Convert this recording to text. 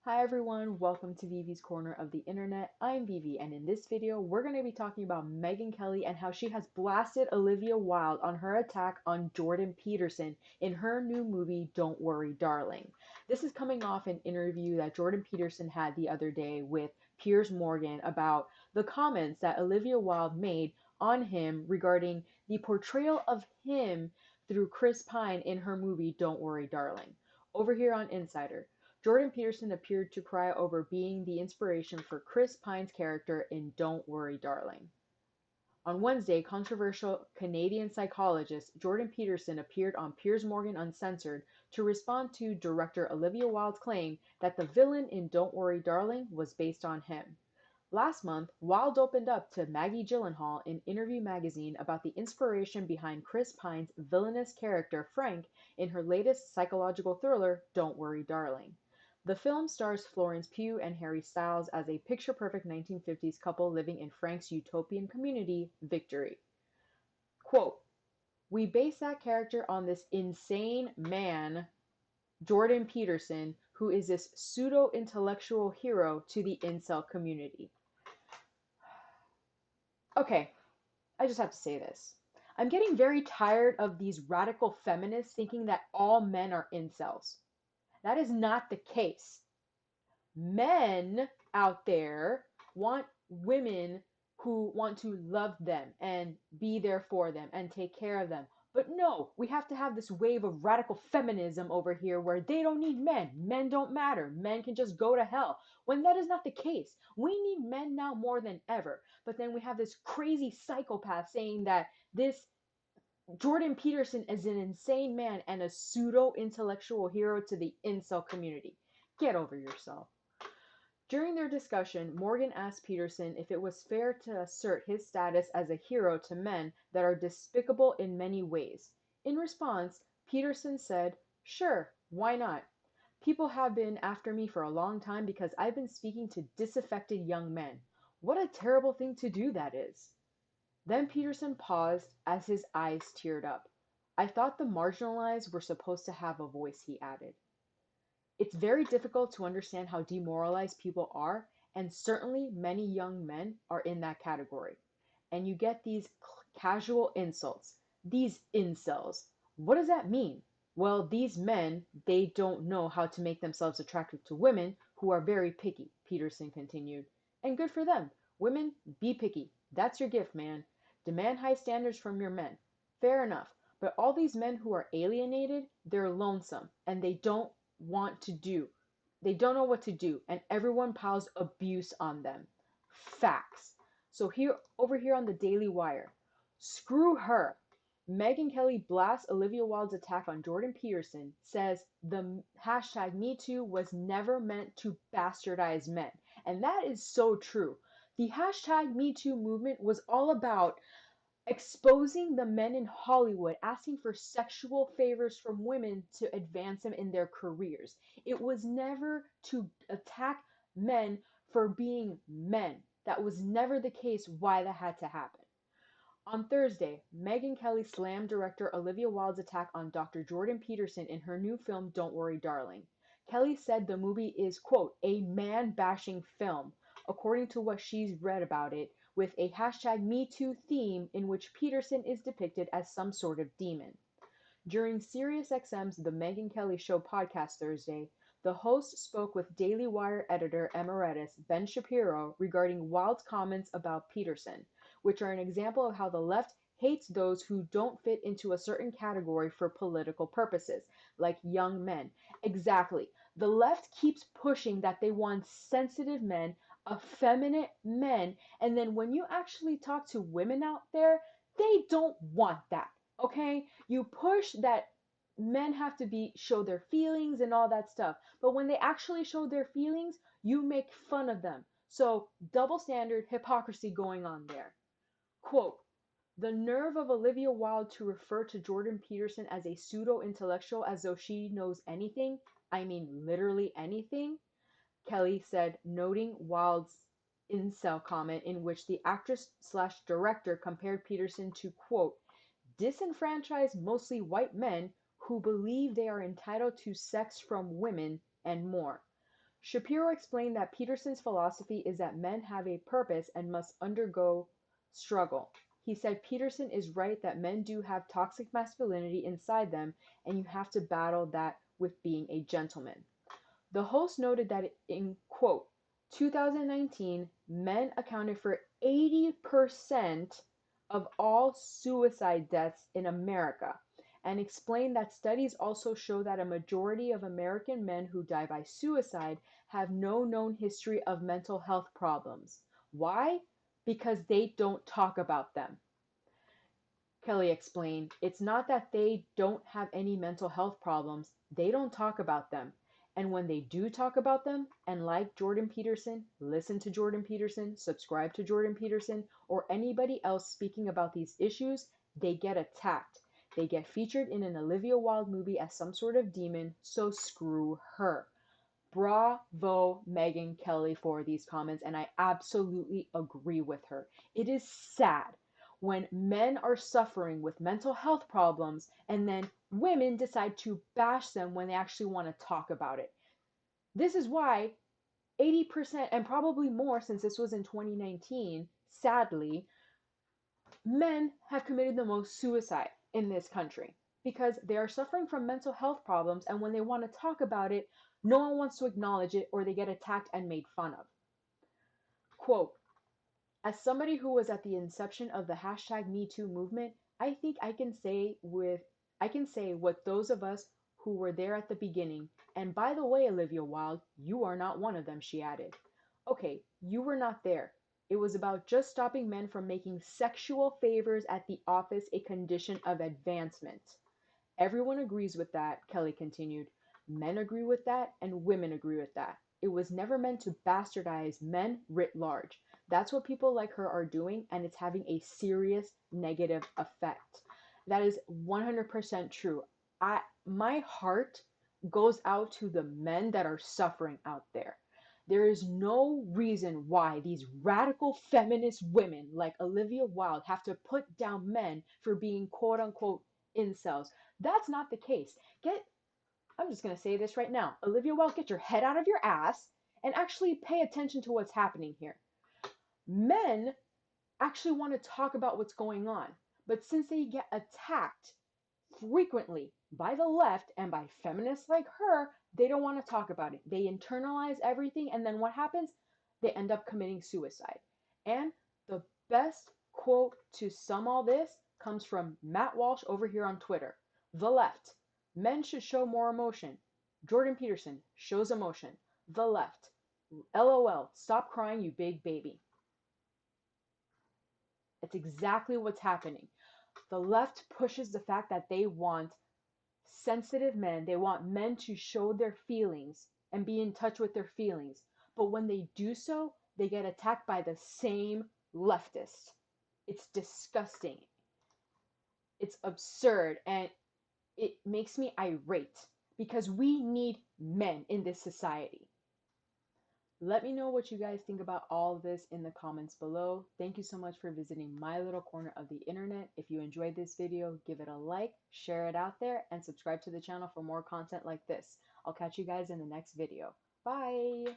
Hi everyone, welcome to Vivi's Corner of the Internet. I'm Vivi, and in this video, we're going to be talking about Megyn Kelly and how she has blasted Olivia Wilde on her attack on Jordan Peterson in her new movie, Don't Worry, Darling. This is coming off an interview that Jordan Peterson had the other day with Piers Morgan about the comments that Olivia Wilde made on him regarding the portrayal of him through Chris Pine in her movie, Don't Worry, Darling. Over here on Insider. Jordan Peterson appeared to cry over being the inspiration for Chris Pine's character in Don't Worry, Darling. On Wednesday, controversial Canadian psychologist Jordan Peterson appeared on Piers Morgan Uncensored to respond to director Olivia Wilde's claim that the villain in Don't Worry, Darling was based on him. Last month, Wilde opened up to Maggie Gyllenhaal in Interview magazine about the inspiration behind Chris Pine's villainous character Frank in her latest psychological thriller, Don't Worry, Darling. The film stars Florence Pugh and Harry Styles as a picture-perfect 1950s couple living in Frank's utopian community, Victory. Quote, "We base that character on this insane man, Jordan Peterson, who is this pseudo-intellectual hero to the incel community." Okay, I just have to say this. I'm getting very tired of these radical feminists thinking that all men are incels. That is not the case. Men out there want women who want to love them and be there for them and take care of them. But no, we have to have this wave of radical feminism over here where they don't need men. Men don't matter. Men can just go to hell. When that is not the case. We need men now more than ever. But then we have this crazy psychopath saying that this Jordan Peterson is an insane man and a pseudo intellectual hero to the incel community. Get over yourself. During their discussion, Morgan asked Peterson if it was fair to assert his status as a hero to men that are despicable in many ways. In response, Peterson said, "Sure, why not? People have been after me for a long time because I've been speaking to disaffected young men. What a terrible thing to do that is." Then Peterson paused as his eyes teared up. "I thought the marginalized were supposed to have a voice," he added. It's very difficult to understand how demoralized people are, and certainly many young men are in that category. And you get these casual insults, these incels. What does that mean? Well, these men, they don't know how to make themselves attractive to women who are very picky, Peterson continued. And good for them. Women, be picky. That's your gift, man. Demand high standards from your men. Fair enough. But all these men who are alienated, they're lonesome, and want to do. They don't know what to do, and everyone piles abuse on them. Facts. So here, over here on the Daily Wire, screw her. Megyn Kelly blasts Olivia Wilde's attack on Jordan Peterson, says the hashtag #MeToo was never meant to bastardize men. And that is so true. The hashtag #MeToo movement was all about exposing the men in Hollywood asking for sexual favors from women to advance them in their careers. It was never to attack men for being men. That was never the case why that had to happen. On Thursday, Megyn Kelly slammed director Olivia Wilde's attack on Dr. Jordan Peterson in her new film Don't Worry, Darling. Kelly said the movie is, quote, "a man-bashing film," according to what she's read about it, with a hashtag #MeToo theme in which Peterson is depicted as some sort of demon. During SiriusXM's The Megyn Kelly Show podcast Thursday, the host spoke with Daily Wire editor emeritus Ben Shapiro regarding Wilde's comments about Peterson, which are an example of how the left hates those who don't fit into a certain category for political purposes, like young men. Exactly. The left keeps pushing that they want sensitive men, effeminate men, and then when you actually talk to women out there, they don't want that. Okay? You push that men have to be show their feelings and all that stuff. But when they actually show their feelings, you make fun of them. So double standard hypocrisy going on there. Quote, "The nerve of Olivia Wilde to refer to Jordan Peterson as a pseudo-intellectual as though she knows anything, I mean literally anything," Kelly said, noting Wilde's incel comment in which the actress/director compared Peterson to, quote, "disenfranchised mostly white men who believe they are entitled to sex from women and more." Shapiro explained that Peterson's philosophy is that men have a purpose and must undergo struggle. He said Peterson is right that men do have toxic masculinity inside them, and you have to battle that with being a gentleman. The host noted that in, quote, 2019, men accounted for 80% of all suicide deaths in America, and explained that studies also show that a majority of American men who die by suicide have no known history of mental health problems. Why? Because they don't talk about them. Kelly explained, it's not that they don't have any mental health problems, they don't talk about them. And when they do talk about them, and like Jordan Peterson, listen to Jordan Peterson, subscribe to Jordan Peterson, or anybody else speaking about these issues, they get attacked. They get featured in an Olivia Wilde movie as some sort of demon, so screw her. Bravo, Megyn Kelly, for these comments, and I absolutely agree with her. It is sad when men are suffering with mental health problems and then women decide to bash them when they actually want to talk about it. This is why 80% and probably more since this was in 2019, sadly, men have committed the most suicide in this country because they are suffering from mental health problems, and when they want to talk about it, no one wants to acknowledge it or they get attacked and made fun of. Quote, as somebody who was at the inception of the hashtag #MeToo movement, I think I can say what those of us who were there at the beginning. And by the way, Olivia Wilde, you are not one of them, she added. Okay, you were not there. It was about just stopping men from making sexual favors at the office a condition of advancement. Everyone agrees with that, Kelly continued. Men agree with that, and women agree with that. It was never meant to bastardize men writ large. That's what people like her are doing, and it's having a serious negative effect. That is 100% true. My heart goes out to the men that are suffering out there. There is no reason why these radical feminist women like Olivia Wilde have to put down men for being quote unquote incels. That's not the case. I'm just going to say this right now. Olivia Wilde, get your head out of your ass and actually pay attention to what's happening here. Men actually want to talk about what's going on, but since they get attacked frequently by the left and by feminists like her, they don't want to talk about it. They internalize everything, and then what happens? They end up committing suicide. And the best quote to sum all this comes from Matt Walsh over here on Twitter. The left. Men should show more emotion. Jordan Peterson shows emotion. The left. LOL. Stop crying, you big baby. It's exactly what's happening. The left pushes the fact that they want sensitive men. They want men to show their feelings and be in touch with their feelings. But when they do so, they get attacked by the same leftists. It's disgusting. It's absurd. And it makes me irate because we need men in this society. Let me know what you guys think about all of this in the comments below. Thank you so much for visiting my little corner of the internet. If you enjoyed this video, give it a like, share it out there, and subscribe to the channel for more content like this. I'll catch you guys in the next video. Bye!